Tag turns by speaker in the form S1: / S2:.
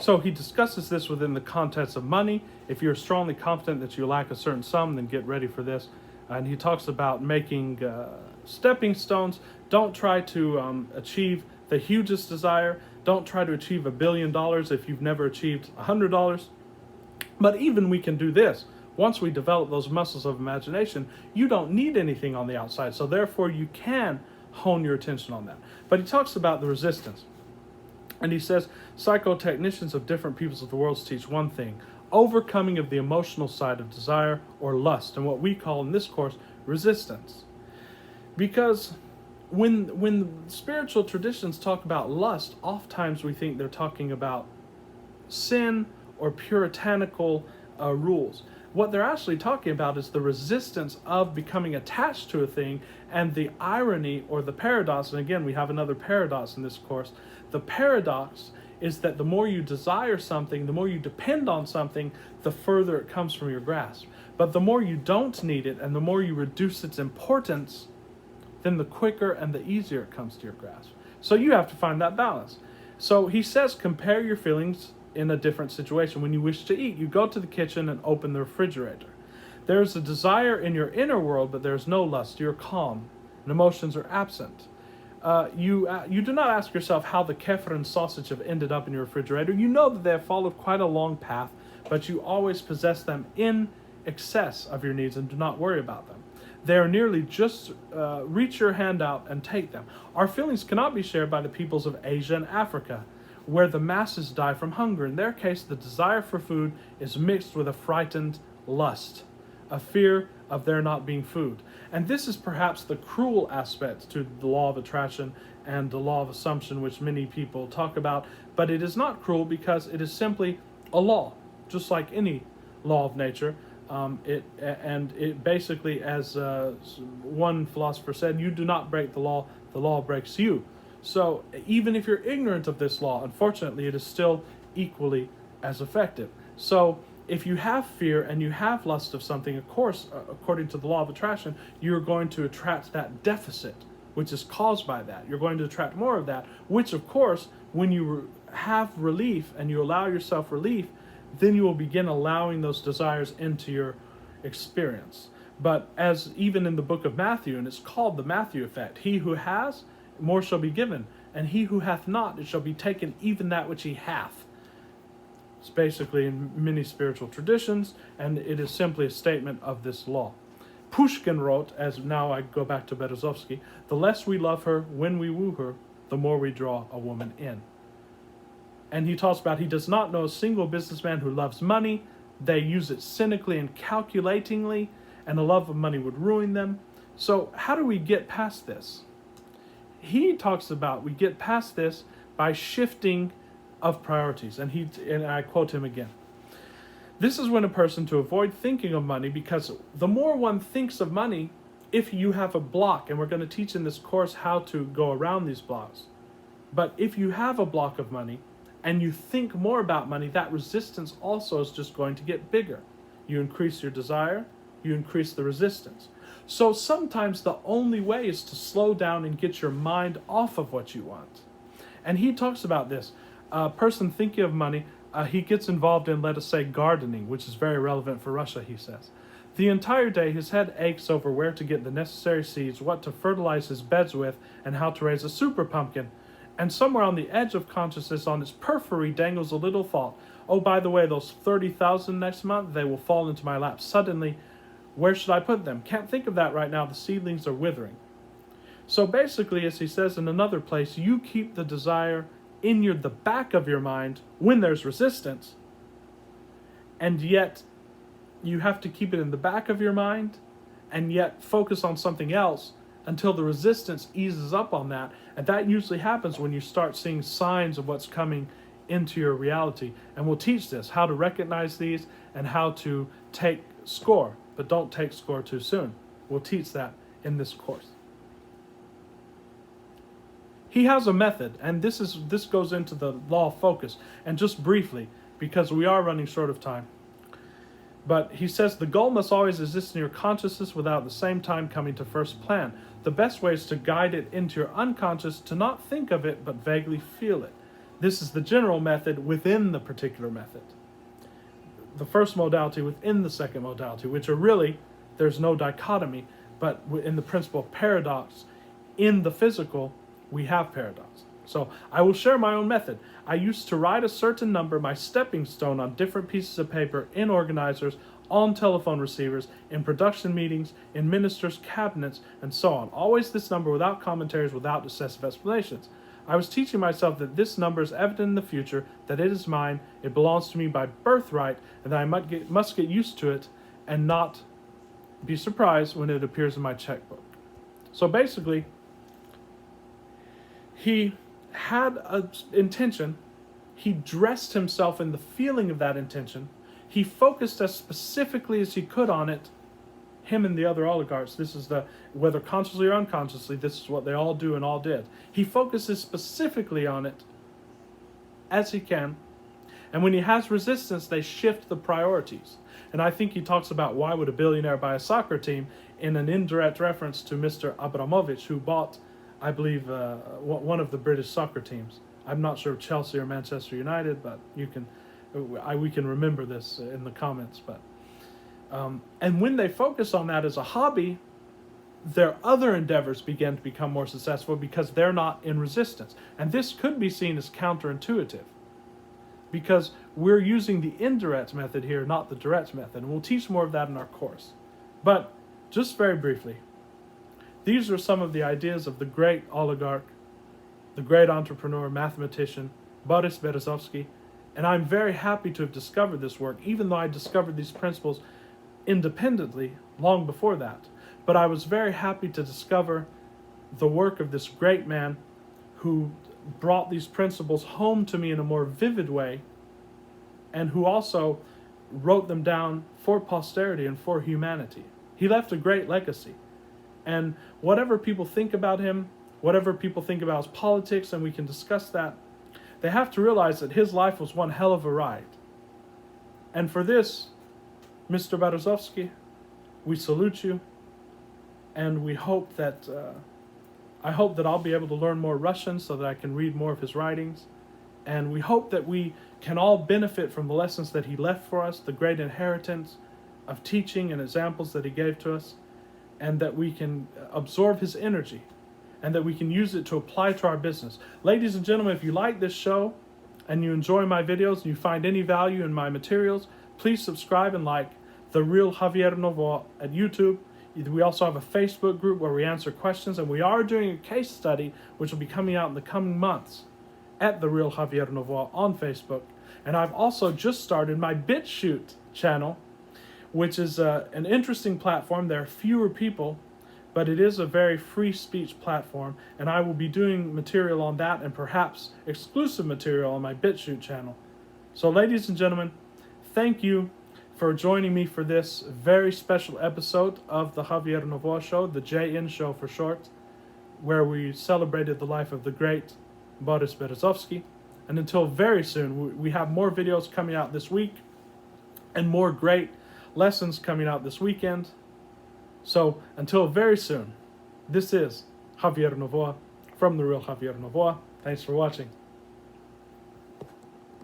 S1: So he discusses this within the context of money. If you're strongly confident that you lack a certain sum, then get ready for this. And he talks about making stepping stones. Don't try to achieve the hugest desire. Don't try to achieve $1 billion if you've never achieved $100. But even we can do this. Once we develop those muscles of imagination, you don't need anything on the outside. So therefore, you can hone your attention on that. But he talks about the resistance. And he says, psychotechnicians of different peoples of the world teach one thing: overcoming of the emotional side of desire or lust, and what we call in this course, resistance. Because when spiritual traditions talk about lust, oftentimes we think they're talking about sin or puritanical rules. What they're actually talking about is the resistance of becoming attached to a thing, and the irony or the paradox. And again, we have another paradox in this course. The paradox is that the more you desire something, the more you depend on something, the further it comes from your grasp. But the more you don't need it and the more you reduce its importance, then the quicker and the easier it comes to your grasp. So you have to find that balance. So he says, compare your feelings in a different situation. When you wish to eat, you go to the kitchen and open the refrigerator. There's a desire in your inner world, but there's no lust. You're calm, and emotions are absent. You do not ask yourself how the kefir and sausage have ended up in your refrigerator. You know that they have followed quite a long path, but you always possess them in excess of your needs and do not worry about them. They are nearly just reach your hand out and take them. Our feelings cannot be shared by the peoples of Asia and Africa, where the masses die from hunger. In their case, the desire for food is mixed with a frightened lust, a fear of there not being food. And this is perhaps the cruel aspect to the law of attraction and the law of assumption, which many people talk about. But it is not cruel because it is simply a law, just like any law of nature. It basically, as one philosopher said, you do not break the law breaks you. So even if you're ignorant of this law, unfortunately, it is still equally as effective. So if you have fear and you have lust of something, of course, according to the law of attraction, you're going to attract that deficit, which is caused by that. You're going to attract more of that, which, of course, when you have relief and you allow yourself relief, then you will begin allowing those desires into your experience. But as even in the book of Matthew, and it's called the Matthew effect, he who has, more shall be given, and he who hath not, it shall be taken even that which he hath. It's basically in many spiritual traditions, and it is simply a statement of this law. Pushkin wrote, as now I go back to Berezovsky, the less we love her when we woo her, the more we draw a woman in. And he talks about he does not know a single businessman who loves money. They use it cynically and calculatingly, and the love of money would ruin them. So how do we get past this? He talks about we get past this by shifting of priorities. And I quote him again. This is when a person to avoid thinking of money, because the more one thinks of money, if you have a block, and we're going to teach in this course how to go around these blocks, but if you have a block of money and you think more about money, that resistance also is just going to get bigger. You increase your desire, you increase the resistance. So sometimes the only way is to slow down and get your mind off of what you want. And he talks about this. A person thinking of money, he gets involved in, let us say, gardening, which is very relevant for Russia, he says. The entire day, his head aches over where to get the necessary seeds, what to fertilize his beds with, and how to raise a super pumpkin. And somewhere on the edge of consciousness, on his periphery, dangles a little thought. Oh, by the way, those 30,000 next month, they will fall into my lap. Suddenly, where should I put them? Can't think of that right now. The seedlings are withering. So basically, as he says in another place, you keep the desire in the back of your mind when there's resistance, and yet you have to keep it in the back of your mind and yet focus on something else until the resistance eases up on that. And that usually happens when you start seeing signs of what's coming into your reality. And we'll teach this, how to recognize these and how to take score, but don't take score too soon. We'll teach that in this course. He has a method, and this goes into the law of focus. And just briefly, because we are running short of time, but he says the goal must always exist in your consciousness without at the same time coming to first plan. The best way is to guide it into your unconscious, to not think of it, but vaguely feel it. This is the general method within the particular method. The first modality within the second modality, which are really, there's no dichotomy, but in the principle of paradox, in the physical, we have paradox. So I will share my own method. I used to write a certain number, my stepping stone, on different pieces of paper, in organizers, on telephone receivers, in production meetings, in ministers' cabinets, and so on. Always this number without commentaries, without excessive explanations. I was teaching myself that this number is evident in the future, that it is mine, it belongs to me by birthright, and that I must get used to it and not be surprised when it appears in my checkbook. So basically, he had an intention, he dressed himself in the feeling of that intention, he focused as specifically as he could on it. Him and the other oligarchs, this is whether consciously or unconsciously, this is what they all do and all did. He focuses specifically on it as he can, and when he has resistance, they shift the priorities. And I think he talks about why would a billionaire buy a soccer team in an indirect reference to Mr. Abramovich, who bought, I believe, one of the British soccer teams. I'm not sure Chelsea or Manchester United, but we can remember this in the comments. But and when they focus on that as a hobby, their other endeavors begin to become more successful because they're not in resistance. And this could be seen as counterintuitive, because we're using the indirect method here, not the direct method. And we'll teach more of that in our course. But just very briefly, these are some of the ideas of the great oligarch, the great entrepreneur, mathematician, Boris Berezovsky. And I'm very happy to have discovered this work, even though I discovered these principles independently long before that. But I was very happy to discover the work of this great man who brought these principles home to me in a more vivid way, and who also wrote them down for posterity and for humanity. He left a great legacy. And whatever people think about him, whatever people think about his politics, and we can discuss that, they have to realize that his life was one hell of a ride. And for this, Mr. Berezovsky, we salute you, and we hope that I hope that I'll be able to learn more Russian so that I can read more of his writings. And we hope that we can all benefit from the lessons that he left for us, the great inheritance of teaching and examples that he gave to us, and that we can absorb his energy, and that we can use it to apply to our business. Ladies and gentlemen, if you like this show and you enjoy my videos and you find any value in my materials, please subscribe and like The Real Javier Novoa at YouTube. We also have a Facebook group where we answer questions, and we are doing a case study which will be coming out in the coming months at The Real Javier Novoa on Facebook. And I've also just started my BitChute channel, which is an interesting platform. There are fewer people, but it is a very free speech platform, and I will be doing material on that and perhaps exclusive material on my BitChute channel. So ladies and gentlemen, thank you for joining me for this very special episode of the Javier Novoa Show, the JN Show for short, where we celebrated the life of the great Boris Berezovsky. And until very soon, we have more videos coming out this week and more great lessons coming out this weekend. So until very soon, this is Javier Novoa from The Real Javier Novoa. Thanks for watching.